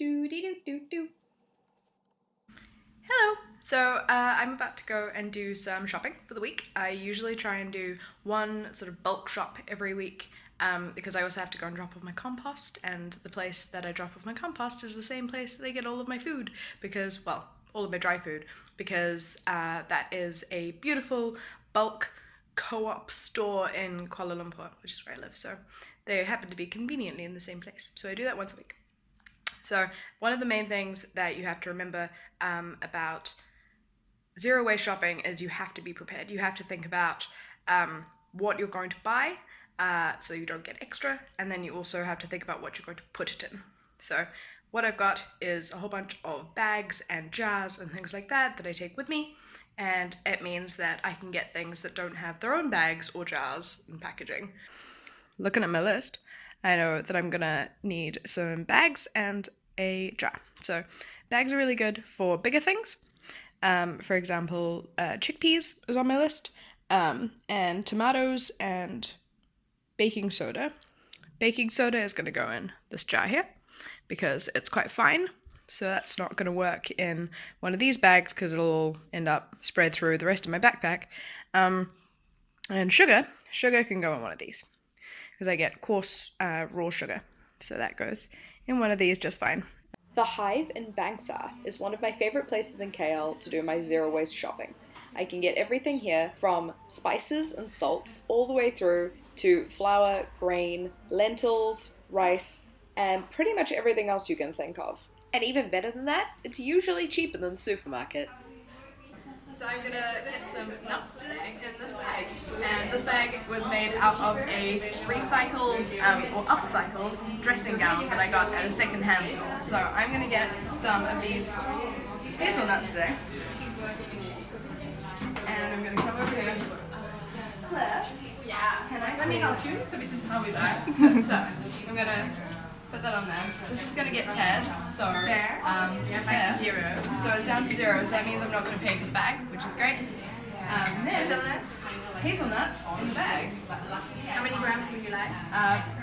Hello! So I'm about to go and do some shopping for the week. I usually try and do one sort of bulk shop every week because I also have to go and drop off my compost, and the place that I drop off my compost is the same place that I get all of my food because, well, all of my dry food, because that is a beautiful bulk co-op store in Kuala Lumpur, which is where I live, so they happen to be conveniently in the same place. So I do that once a week. So one of the main things that you have to remember about zero waste shopping is you have to be prepared. You have to think about what you're going to buy so you don't get extra, and then you also have to think about what you're going to put it in. So what I've got is a whole bunch of bags and jars and things like that I take with me, and it means that I can get things that don't have their own bags or jars and packaging. Looking at my list, I know that I'm gonna need some bags and a jar. So bags are really good for bigger things. For example, chickpeas is on my list, and tomatoes and baking soda. Baking soda is gonna go in this jar here because it's quite fine. So that's not gonna work in one of these bags because it'll all end up spread through the rest of my backpack. And sugar can go in one of these, because I get coarse raw sugar. So that goes in one of these just fine. The Hive in Bangsar is one of my favourite places in KL to do my zero waste shopping. I can get everything here from spices and salts all the way through to flour, grain, lentils, rice, and pretty much everything else you can think of. And even better than that, it's usually cheaper than the supermarket. So I'm gonna get some nuts today in this bag, and this bag was made out of a recycled or upcycled dressing gown that I got at a second-hand store. So I'm gonna get some of these hazelnuts today, and I'm gonna come over here. Claire, can I? Let me help you. So this is how we buy. So I'm gonna put that on there. This is gonna get teared, so back to zero. So it's down to zero, so that means I'm not gonna pay for the bag, which is great. Hazelnuts in the bag. How many grams would you like?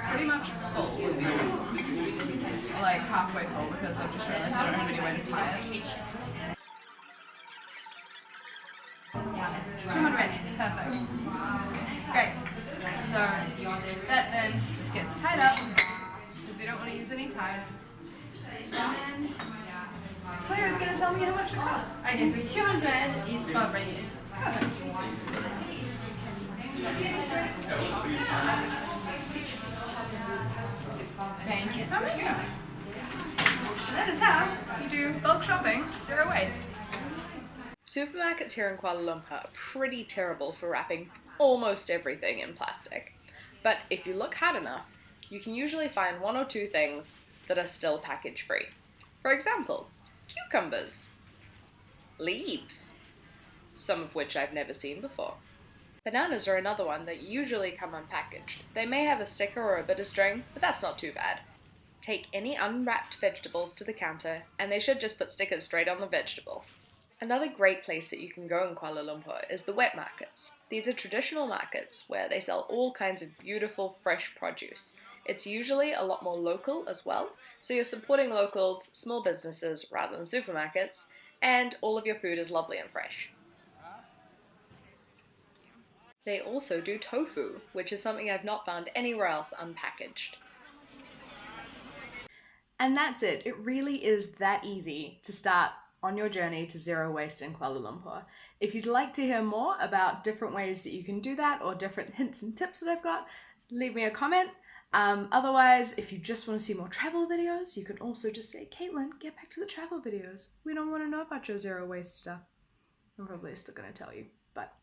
Pretty much full would be awesome. Or like halfway full, because I've just realized I don't have any way to tie it. 200. Perfect. Great. So that then just gets tied up, we don't want to use any ties. And then Claire is going to tell me how much it costs. Okay, so 200 is 12 ringgit. Perfect. Thank you so much. And that is how you do bulk shopping, zero waste. Supermarkets here in Kuala Lumpur are pretty terrible for wrapping almost everything in plastic. But if you look hard enough, you can usually find one or two things that are still package free. For example, cucumbers, leaves, some of which I've never seen before. Bananas are another one that usually come unpackaged. They may have a sticker or a bit of string, but that's not too bad. Take any unwrapped vegetables to the counter, and they should just put stickers straight on the vegetable. Another great place that you can go in Kuala Lumpur is the wet markets. These are traditional markets where they sell all kinds of beautiful, fresh produce. It's usually a lot more local as well, so you're supporting locals, small businesses rather than supermarkets, and all of your food is lovely and fresh. They also do tofu, which is something I've not found anywhere else unpackaged. And that's it. It really is that easy to start on your journey to zero waste in Kuala Lumpur. If you'd like to hear more about different ways that you can do that, or different hints and tips that I've got, leave me a comment. Otherwise, if you just want to see more travel videos, you can also just say, Caitlin, get back to the travel videos. We don't want to know about your zero waste stuff. I'm probably still going to tell you, but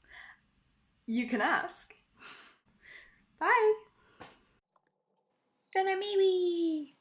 you can ask. Bye! Then I'm Amy!